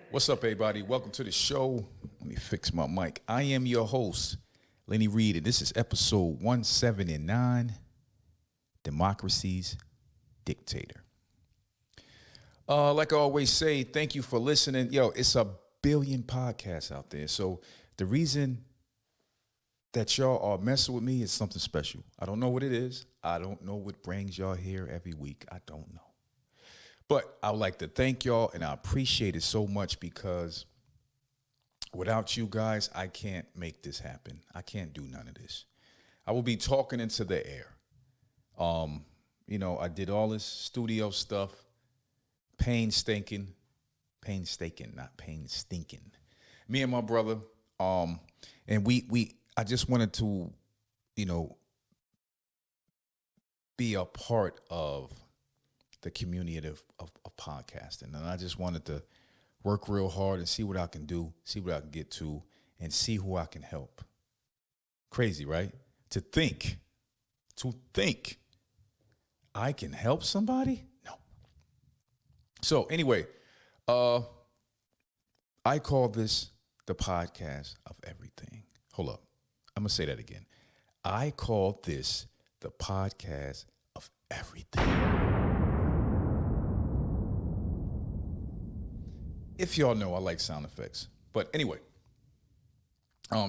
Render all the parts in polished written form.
What's up, everybody? Welcome to the show. Let me fix my mic. I am your host, Lenny Reed, and this is episode 179, Democracies, Dictator. Like I always say, thank you for listening. Yo, it's a billion podcasts out there. So the reason that y'all are messing with me is something special. I don't know what it is. I don't know what brings y'all here every week. I don't know. But I would like to thank y'all, and I appreciate it so much because without you guys, I can't make this happen. I can't do none of this. I will be talking into the air. I did all this studio stuff, painstaking, not pain-stinking. Me and my brother, and I just wanted to, you know, be a part of the community of podcasting. And I just wanted to work real hard and see what I can do, see what I can get to, and see who I can help. Crazy, right? To think I can help somebody? No. So anyway, I call this the podcast of everything. Hold up. I'm going to say that again. I call this the podcast of everything. If y'all know, I like sound effects. But anyway,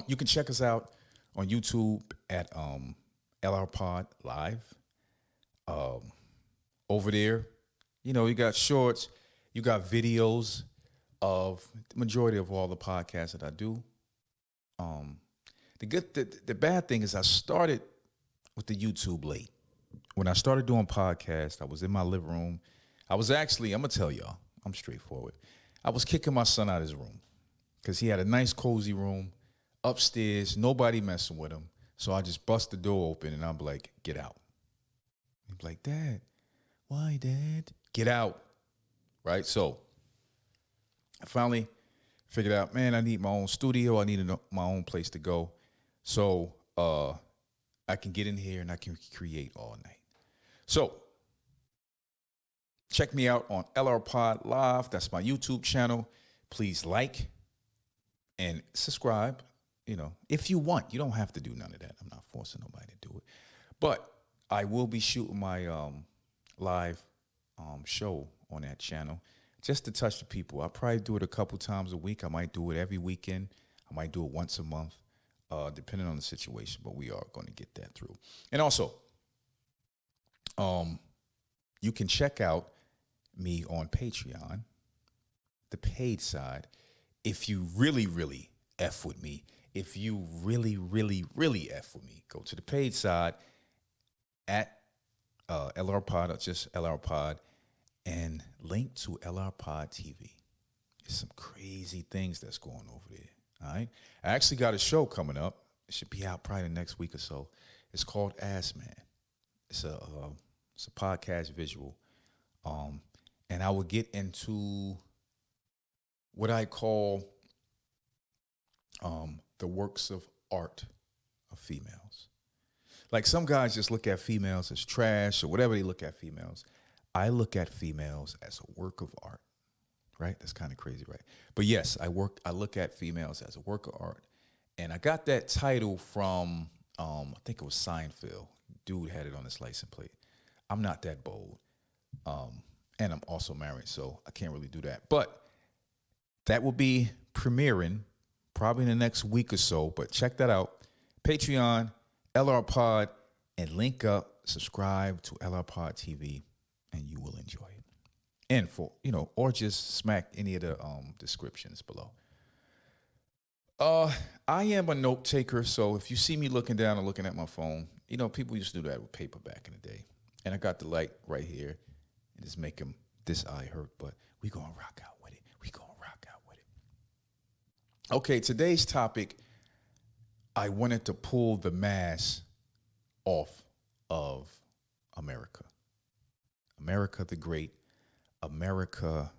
you can check us out on YouTube at LRPod Live. Over there, you got shorts, you got videos of the majority of all the podcasts that I do. The bad thing is I started with the YouTube late. When I started doing podcasts, I was in my living room. I'm gonna tell y'all, I'm straightforward. I was kicking my son out of his room because he had a nice, cozy room upstairs, nobody messing with him. So I just bust the door open and I'm like, get out. He's like, Dad, why, Dad? Get out, right? So I finally figured out, man, I need my own studio. I need my own place to go. So I can get in here and I can create all night. So check me out on LRPod Live. That's my YouTube channel. Please like and subscribe. If you want, you don't have to do none of that. I'm not forcing nobody to do it. But I will be shooting my live show on that channel just to touch the people. I'll probably do it a couple times a week. I might do it every weekend. I might do it once a month, depending on the situation. But we are going to get that through. And also, you can check out me on Patreon, the paid side, if you really, really F with me. If you really, really, really F with me, go to the paid side at LRPod, or just LRPod, and link to LRPod TV. There's some crazy things that's going over there, all right? I actually got a show coming up. It should be out probably the next week or so. It's called Ass Man. It's a podcast visual. And I will get into what I call the works of art of females. Like some guys just look at females as trash or whatever they look at females. I look at females as a work of art, right? That's kind of crazy, right? But yes, I look at females as a work of art. And I got that title from, I think it was Seinfeld. Dude had it on his license plate. I'm not that bold. And I'm also married, so I can't really do that. But that will be premiering probably in the next week or so. But check that out. Patreon, LRPod, and link up, subscribe to LRPod TV, and you will enjoy it. And or just smack any of the descriptions below. I am a note taker, so if you see me looking down or looking at my phone, people used to do that with paper back in the day. And I got the light right here. And it's making this eye hurt, but we gonna rock out with it. Okay, today's topic, I wanted to pull the mask off of America. America the Great, America,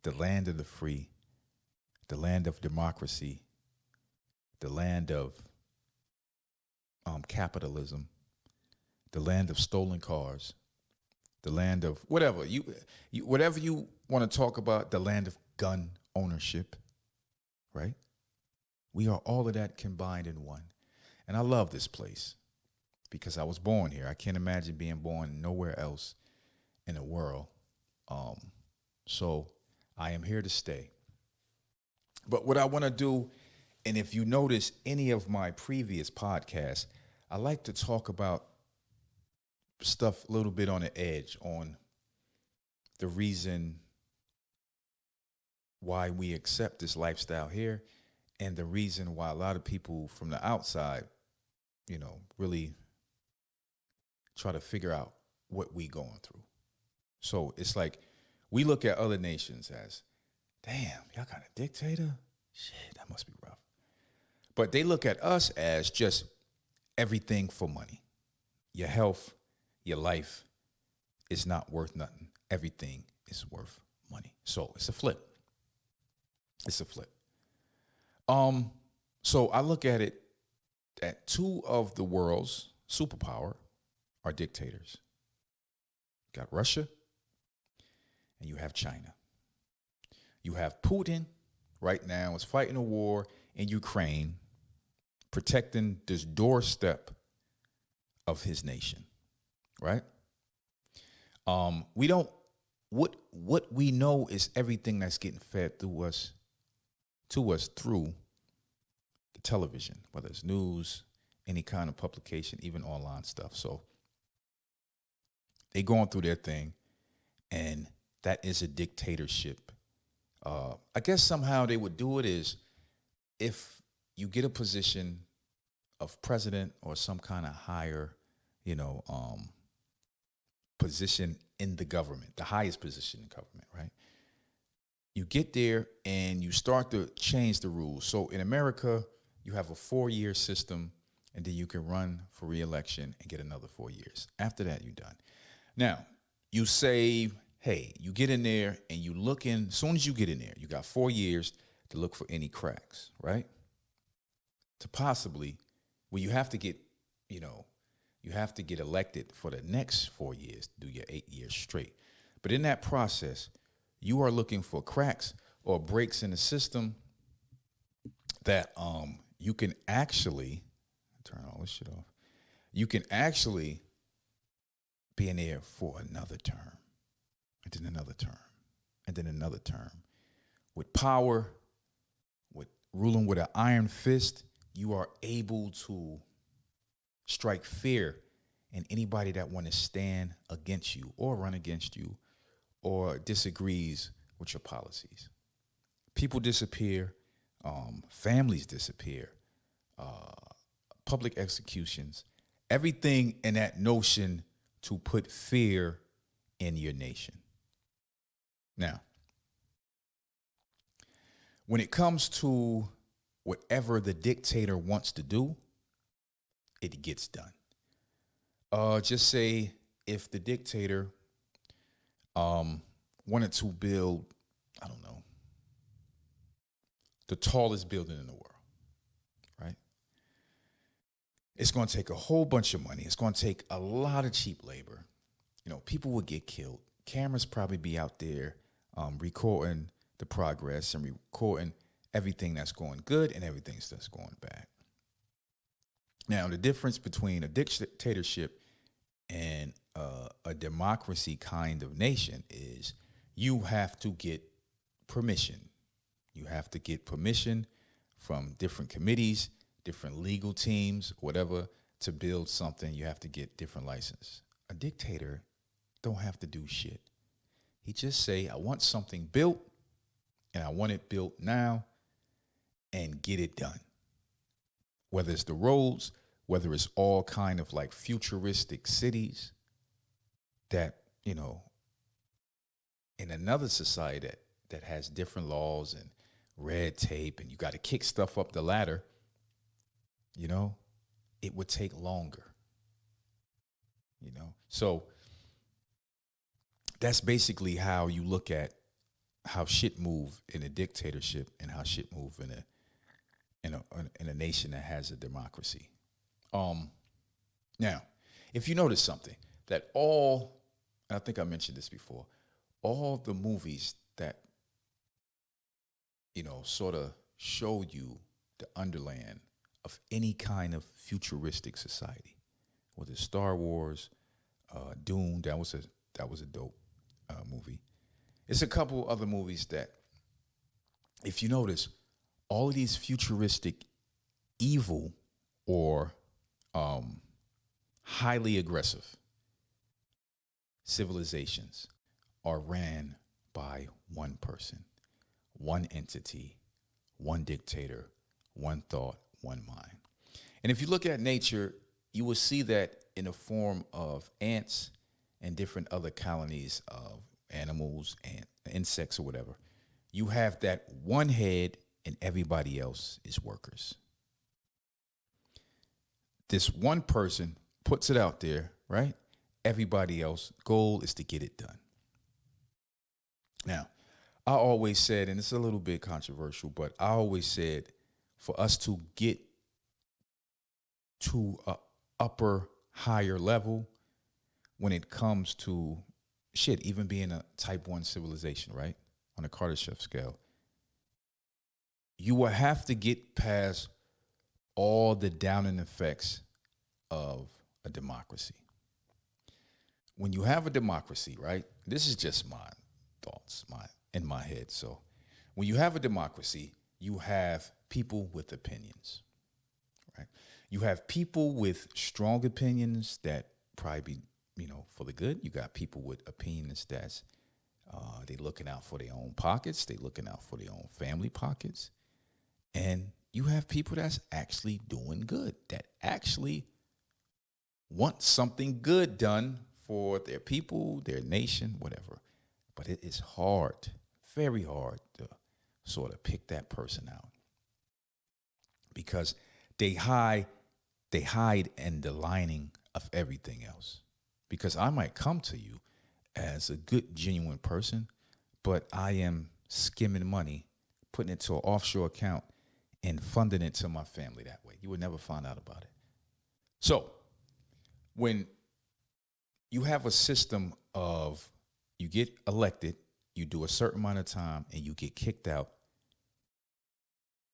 the land of the free, the land of democracy, the land of capitalism, the land of stolen cars, the land of whatever whatever you want to talk about, the land of gun ownership, right? We are all of that combined in one. And I love this place because I was born here. I can't imagine being born nowhere else in the world. So I am here to stay. But what I want to do, and if you notice any of my previous podcasts, I like to talk about stuff a little bit on the edge, on the reason why we accept this lifestyle here, and the reason why a lot of people from the outside, really try to figure out what we going through. So it's like we look at other nations as, damn, y'all got a dictator? Shit, that must be rough. But they look at us as just everything for money. Your health, your life is not worth nothing. Everything is worth money. So it's a flip. It's a flip. So I look at it that two of the world's superpower are dictators. You got Russia and you have China. You have Putin right now is fighting a war in Ukraine, protecting this doorstep of his nation, right? We don't, what we know is everything that's getting fed through us, to us through the television, whether it's news, any kind of publication, even online stuff. So they going through their thing, and that is a dictatorship. I guess somehow they would do it is if you get a position of president or some kind of higher, position in the government, the highest position in government, right? You get there and you start to change the rules. So in America, you have a 4-year system, and then you can run for re-election and get another 4 years. After that, you're done. Now, you say, hey, you get in there and you look in, as soon as you get in there, you got 4 years to look for any cracks, right? To possibly, well, you have to get elected for the next 4 years, do your 8 years straight. But in that process, you are looking for cracks or breaks in the system that you can actually, turn all this shit off, you can actually be in there for another term, and then another term, and then another term. With power, with ruling with an iron fist, you are able to strike fear in anybody that want to stand against you or run against you or disagrees with your policies. People disappear, families disappear, public executions, everything in that notion to put fear in your nation. Now, when it comes to whatever the dictator wants to do, it gets done. Just say if the dictator wanted to build, I don't know, the tallest building in the world, right? It's going to take a whole bunch of money. It's going to take a lot of cheap labor. People would get killed. Cameras probably be out there recording the progress and recording everything that's going good and everything that's going bad. Now, the difference between a dictatorship and a democracy kind of nation is you have to get permission. You have to get permission from different committees, different legal teams, whatever, to build something. You have to get different licenses. A dictator don't have to do shit. He just say, I want something built, and I want it built now, and get it done. Whether it's the roads, whether it's all kind of like futuristic cities that, in another society that has different laws and red tape, and you got to kick stuff up the ladder, it would take longer. So that's basically how you look at how shit move in a dictatorship and how shit move in a nation that has a democracy. Now, if you notice something, that all, I think I mentioned this before, all the movies that, sort of show you the underland of any kind of futuristic society, whether it's Star Wars, Dune, that was a dope movie. It's a couple other movies that, if you notice, all of these futuristic evil or highly aggressive civilizations are ran by one person, one entity, one dictator, one thought, one mind. And if you look at nature, you will see that in the form of ants and different other colonies of animals and insects or whatever. You have that one head and everybody else is workers. This one person puts it out there, right? Everybody else, goal is to get it done. Now, I always said, and it's a little bit controversial, but I always said for us to get to a upper, higher level when it comes to even being a type 1 civilization, right? On a Kardashev scale, you will have to get past all the downing effects of a democracy. When you have a democracy, right? This is just my thoughts, in my head. So when you have a democracy, you have people with opinions, right? You have people with strong opinions that probably be, for the good. You got people with opinions that's they looking out for their own pockets. They looking out for their own family pockets. And you have people that's actually doing good, that actually want something good done for their people, their nation, whatever. But it is hard, very hard to sort of pick that person out because they hide in the lining of everything else. Because I might come to you as a good, genuine person, but I am skimming money, putting it to an offshore account and funding it to my family that way. You would never find out about it. So when you have a system of you get elected, you do a certain amount of time, and you get kicked out,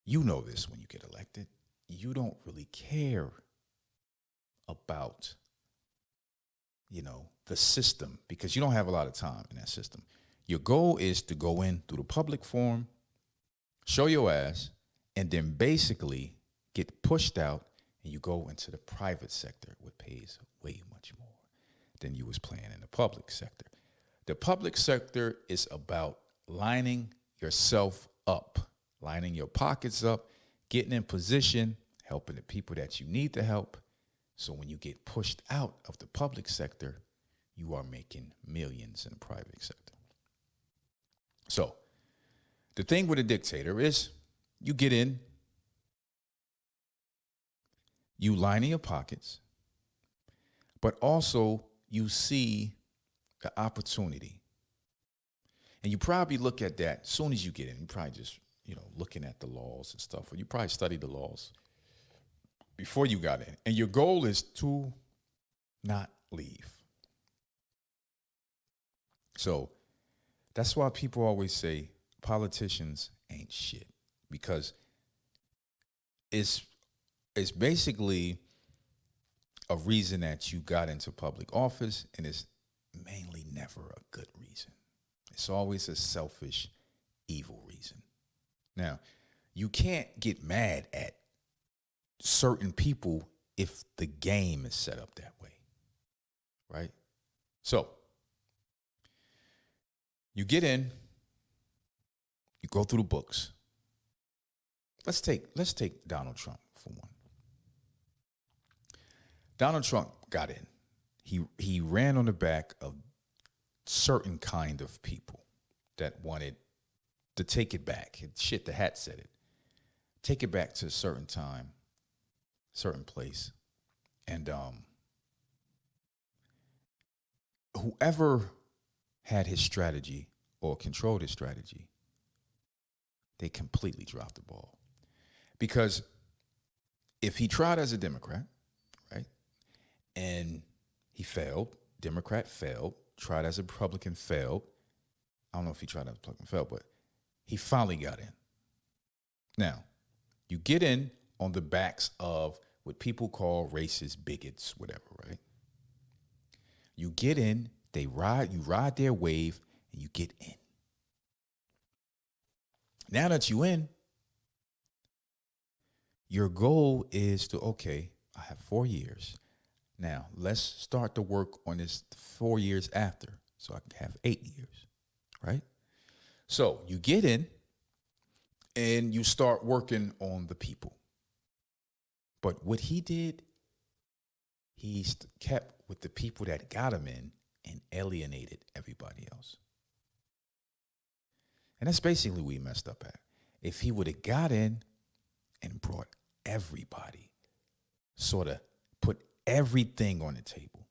you know this when you get elected. You don't really care about, the system because you don't have a lot of time in that system. Your goal is to go in through the public forum, show your ass, and then basically get pushed out and you go into the private sector, which pays way much more than you was playing in the public sector. The public sector is about lining yourself up, lining your pockets up, getting in position, helping the people that you need to help. So when you get pushed out of the public sector, you are making millions in the private sector. So the thing with a dictator is you get in, you line in your pockets, but also you see the opportunity. And you probably look at that as soon as you get in. You probably just, looking at the laws and stuff, or you probably studied the laws before you got in. And your goal is to not leave. So that's why people always say politicians ain't shit, because it's basically a reason that you got into public office, and it's mainly never a good reason. It's always a selfish, evil reason. Now, you can't get mad at certain people if the game is set up that way, right? So you get in, you go through the books. Let's take Donald Trump for one. Donald Trump got in. He ran on the back of certain kind of people that wanted to take it back. Shit, the hat said it. Take it back to a certain time, certain place. And whoever had his strategy or controlled his strategy, they completely dropped the ball. Because if he tried as a Democrat, right, and he failed, Democrat failed, tried as a Republican, failed. I don't know if he tried as a Republican, failed, but he finally got in. Now, you get in on the backs of what people call racist bigots, whatever, right? You get in, you ride their wave, and you get in. Now that you in, your goal is to, okay, I have 4 years. Now, let's start to work on this 4 years after, so I can have 8 years, right? So you get in, and you start working on the people. But what he did, he kept with the people that got him in and alienated everybody else. And that's basically where he messed up at. If he would have got in and brought everybody, sort of put everything on the table,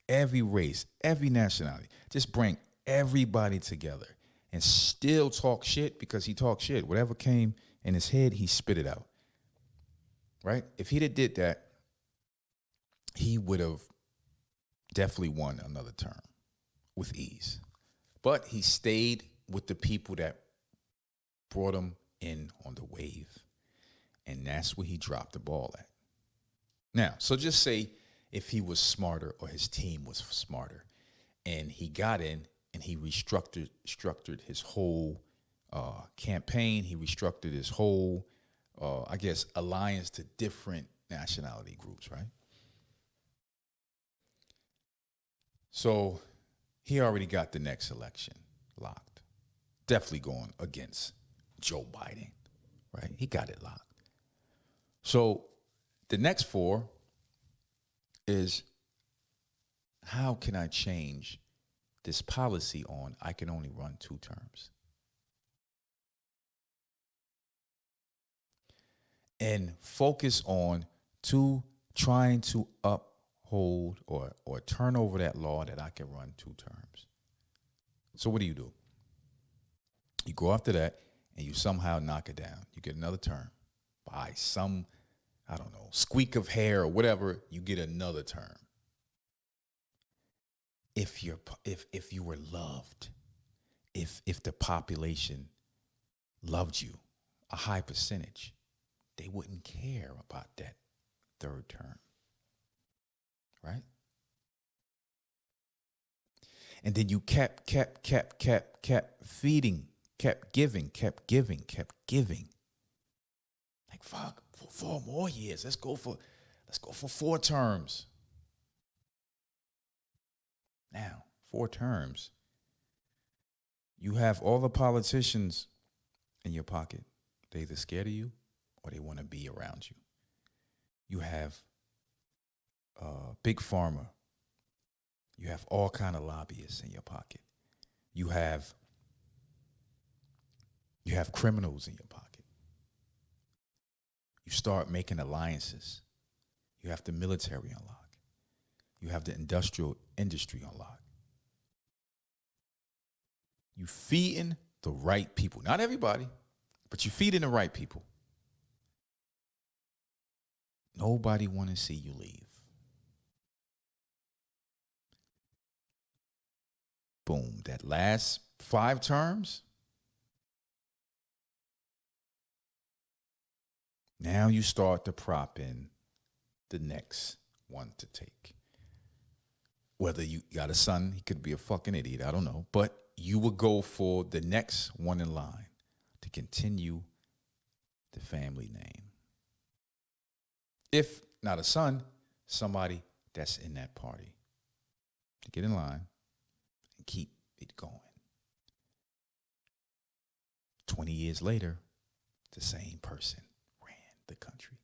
every race, every nationality, just bring everybody together and still talk shit, because he talked shit. Whatever came in his head, he spit it out. Right? If he'd have did that, he would have definitely won another term with ease. But he stayed with the people that brought him in on the wave. And that's where he dropped the ball at. Now, so just say if he was smarter, or his team was smarter, and he got in and he structured his whole campaign. He restructured his whole, alliance to different nationality groups, right? So he already got the next election locked. Definitely going against Joe Biden, right? He got it locked. So the next 4 is, how can I change this policy on I can only run 2 terms? And focus on trying to uphold or turn over that law that I can run 2 terms. So what do? You go after that and you somehow knock it down. You get another term. By some, I don't know, squeak of hair or whatever, you get another term. If you were loved, if the population loved you, a high percentage, they wouldn't care about that 3rd term, right? And then you kept feeding, kept giving. Like, fuck, for 4 more years, let's go for 4 terms. Now, 4 terms. You have all the politicians in your pocket. They're either scared of you or they want to be around you. You have Big Pharma. You have all kind of lobbyists in your pocket. You have criminals in your pocket. You start making alliances. You have the military on lock. You have the industrial industry on lock. You feeding the right people. Not everybody, but you feeding the right people. Nobody want to see you leave. Boom. That last 5 terms, now you start to prop in the next one to take. Whether you got a son, he could be a fucking idiot, I don't know. But you will go for the next one in line to continue the family name. If not a son, somebody that's in that party. To get in line and keep it going. 20 years later, the same person ran the country.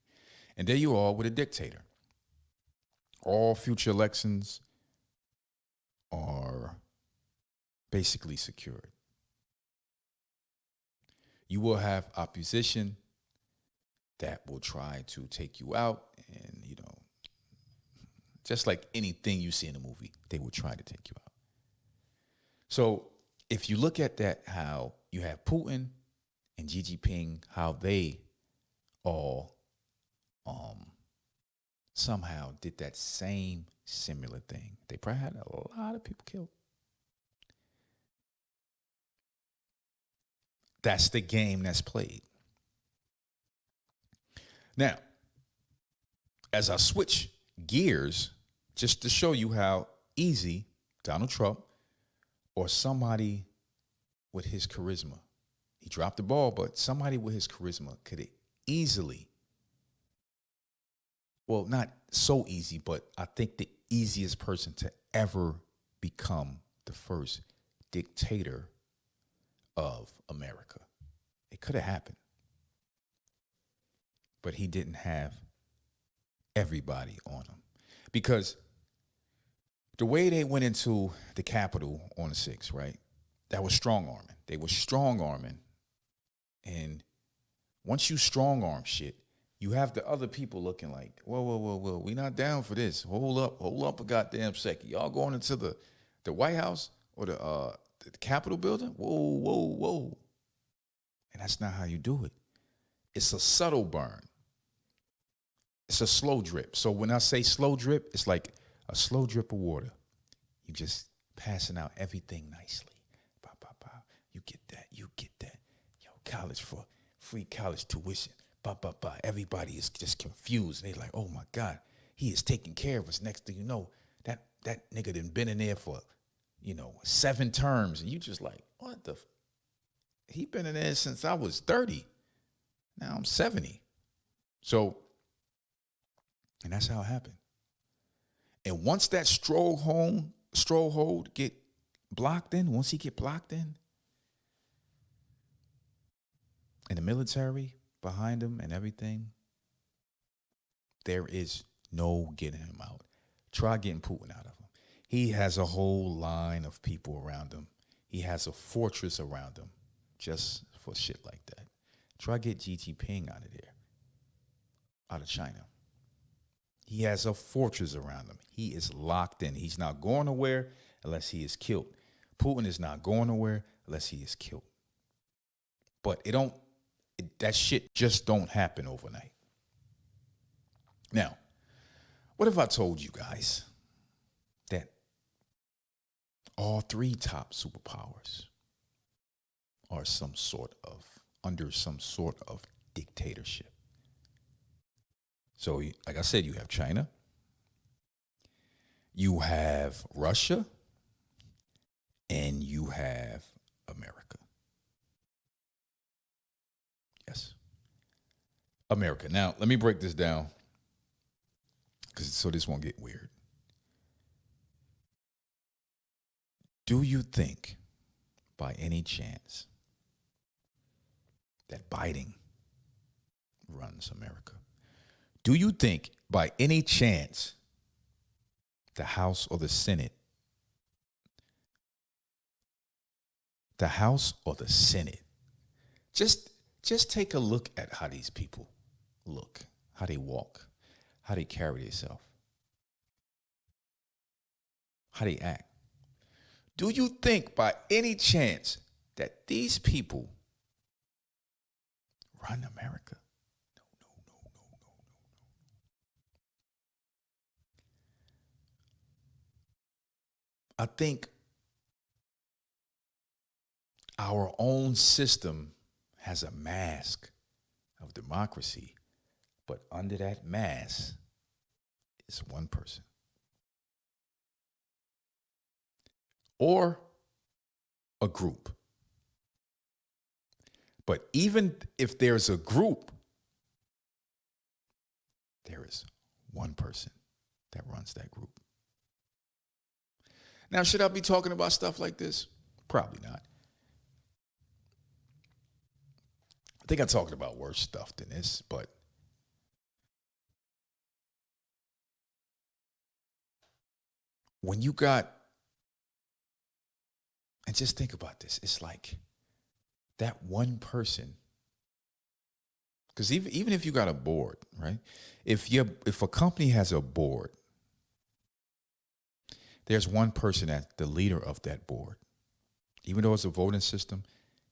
And there you are with a dictator. All future elections are basically secured. You will have opposition that will try to take you out, and, just like anything you see in a movie, they will try to take you out. So if you look at that, how you have Putin and Xi Jinping, how they all somehow did that same similar thing. They probably had a lot of people killed. That's the game that's played. Now, as I switch gears, just to show you how easy Donald Trump or somebody with his charisma, he dropped the ball, but somebody with his charisma could easily, well, not so easy, but I think the easiest person to ever become the first dictator of America. It could have happened, but he didn't have everybody on him, because the way they went into the Capitol on the 6th, right? That was strong arming. They were strong arming. And once you strong arm shit, you have the other people looking like, whoa, we not down for this. Hold up a goddamn second. Y'all going into the White House or the Capitol building? Whoa. And that's not how you do it. It's a subtle burn. It's a slow drip. So when I say slow drip, it's like a slow drip of water. You just passing out everything nicely. Bow, bow, bow. You get that. Yo, college for free college tuition. Bow, bow, bow. Everybody is just confused. They're like, oh my God, he is taking care of us. Next thing you know, that nigga done been in there for, 7 terms. And you just like, what the? He been in there since I was 30. Now I'm 70. So, and that's how it happened. And once that stronghold get blocked in, once he get blocked in, and the military behind him and everything, there is no getting him out. Try getting Putin out of him. He has a whole line of people around him. He has a fortress around him just for shit like that. Try get Xi Jinping out of there, out of China. He has a fortress around him. He is locked in. He's not going nowhere unless he is killed. Putin is not going nowhere unless he is killed. But that shit just don't happen overnight. Now, what if I told you guys that all 3 top superpowers are under some sort of dictatorship? So, like I said, you have China, you have Russia, and you have America. Yes. America. Now, let me break this down, so this won't get weird. Do you think, by any chance, that Biden runs America? Do you think, by any chance, the House or the Senate, just take a look at how these people look, how they walk, how they carry themselves, how they act. Do you think, by any chance, that these people run America? No. I think our own system has a mask of democracy, but under that mask is one person. Or a group. But even if there's a group, there is one person that runs that group. Now, should I be talking about stuff like this? Probably not. I think I talked about worse stuff than this, but when you got, and just think about this, it's like that one person, because even if you got a board, right? If a company has a board, there's one person that's the leader of that board. Even though it's a voting system,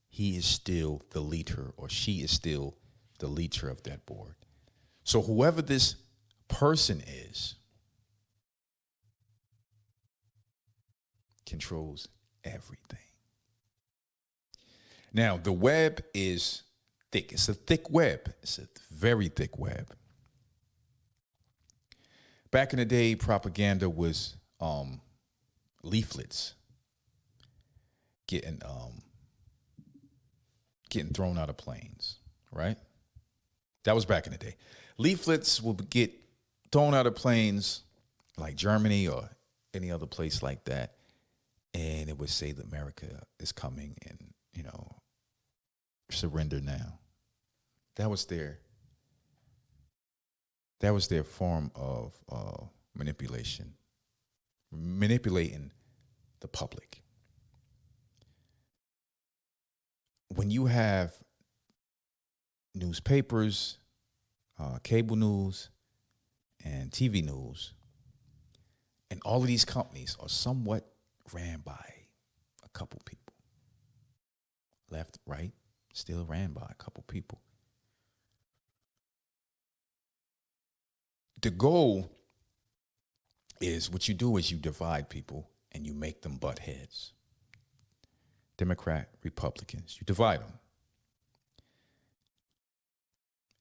he is still the leader, or she is still the leader of that board. So whoever this person is controls everything. Now, the web is thick. It's a thick web. It's a very thick web. Back in the day, propaganda was leaflets getting thrown out of planes, right? That was back in the day. Leaflets would get thrown out of planes like Germany or any other place like that, and it would say that America is coming and, surrender now. That was their form of manipulating the public. When you have newspapers, cable news, and TV news, and all of these companies are somewhat ran by a couple people. Left, right, still ran by a couple people. The goal is, what you do is you divide people and you make them butt heads. Democrat, Republicans, you divide them.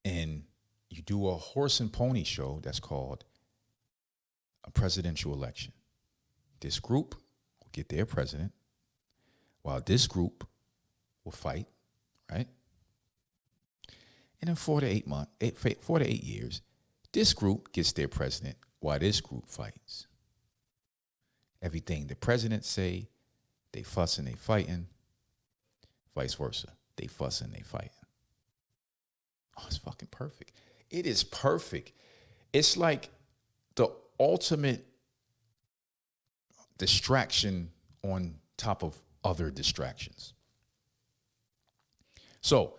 And you do a horse and pony show that's called a presidential election. This group will get their president, while this group will fight, right? And in 4 to 8 years, this group gets their president while this group fights. Everything the presidents say, they fussing, they fighting. Vice versa. They fussing, they fighting. Oh, it's fucking perfect. It is perfect. It's like the ultimate distraction on top of other distractions. So,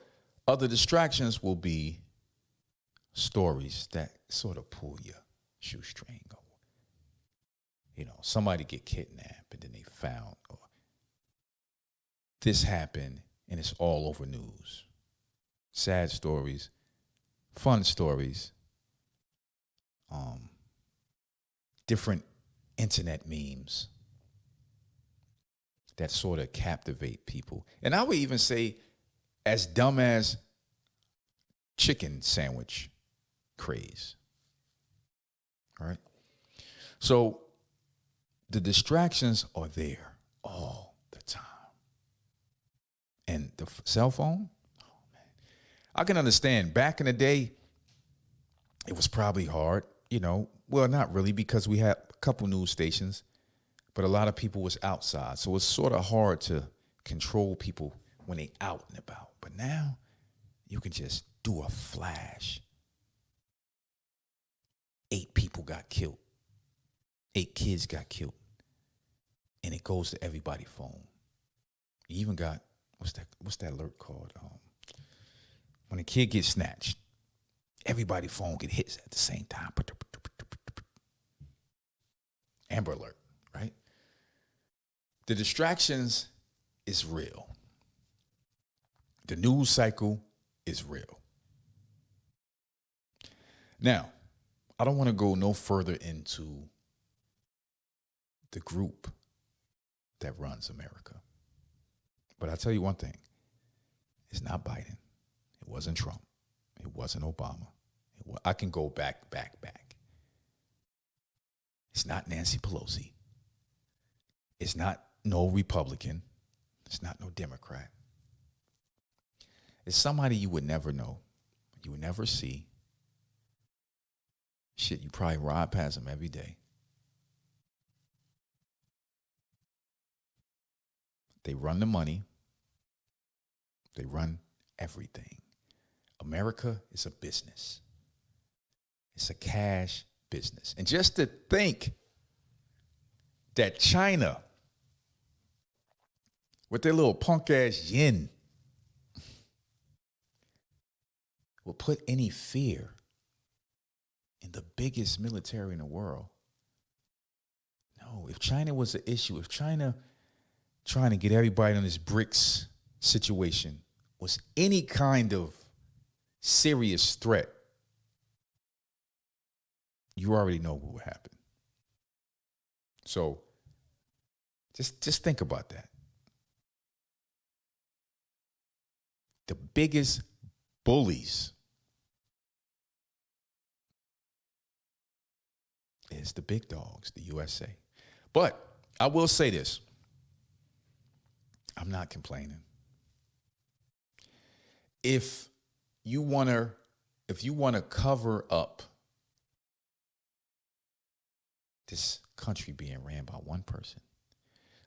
other distractions will be stories that sort of pull your shoestring. Somebody get kidnapped and then they found, or this happened and it's all over news. Sad stories, fun stories, different internet memes that sort of captivate people. And I would even say as dumb as chicken sandwich craze. All right? So the distractions are there all the time. And the cell phone, oh man. I can understand back in the day, it was probably hard, well, not really, because we had a couple news stations, but a lot of people was outside. So it's sort of hard to control people when they out and about. But now you can just do a flash. 8 people got killed. 8 kids got killed. And it goes to everybody's phone. You even got, what's that alert called? When a kid gets snatched, everybody's phone get hit at the same time. Amber alert, right? The distractions is real. The news cycle is real. Now, I don't want to go no further into the group that runs America. But I'll tell you one thing. It's not Biden. It wasn't Trump. It wasn't Obama. I can go back. It's not Nancy Pelosi. It's not no Republican. It's not no Democrat. It's somebody you would never know. You would never see. Shit, you probably ride past them every day. They run the money. They run everything. America is a business. It's a cash business. And just to think that China, with their little punk ass yen, will put any fear in the biggest military in the world. No, if China was an issue, if China trying to get everybody on this BRICS situation was any kind of serious threat, you already know what will happen. So just think about that. The biggest bullies is the big dogs, the USA. But I will say this. I'm not complaining. If you want to cover up this country being ran by one person,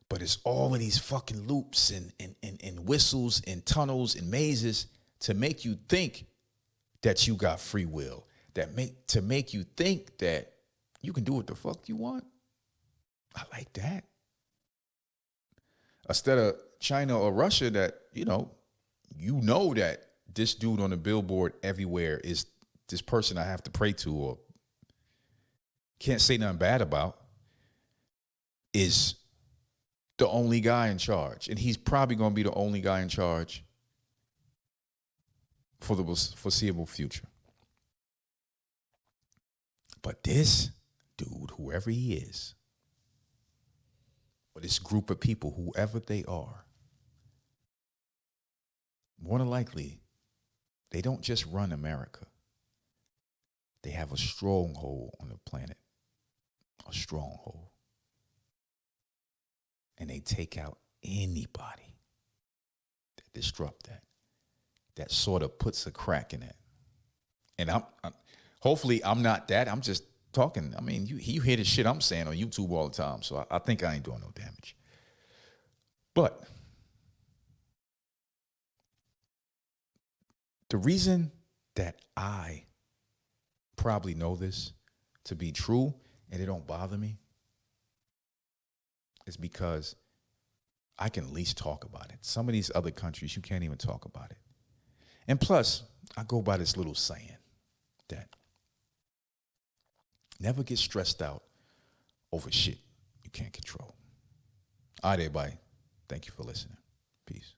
but it's all of these fucking loops and whistles and tunnels and mazes to make you think that you got free will, to make you think that you can do what the fuck you want. I like that. Instead of China or Russia that, you know that this dude on the billboard everywhere is this person I have to pray to or can't say nothing bad about, is the only guy in charge. And he's probably going to be the only guy in charge for the foreseeable future. But this dude, whoever he is, or this group of people, whoever they are, more than likely, they don't just run America. They have a stronghold on the planet, a stronghold. And they take out anybody that disrupt that sort of puts a crack in that. And hopefully I'm not that. I'm just talking. I mean, you hear the shit I'm saying on YouTube all the time, so I think I ain't doing no damage. But the reason that I probably know this to be true and it don't bother me is because I can at least talk about it. Some of these other countries, you can't even talk about it. And plus, I go by this little saying that never get stressed out over shit you can't control. All right, everybody. Thank you for listening. Peace.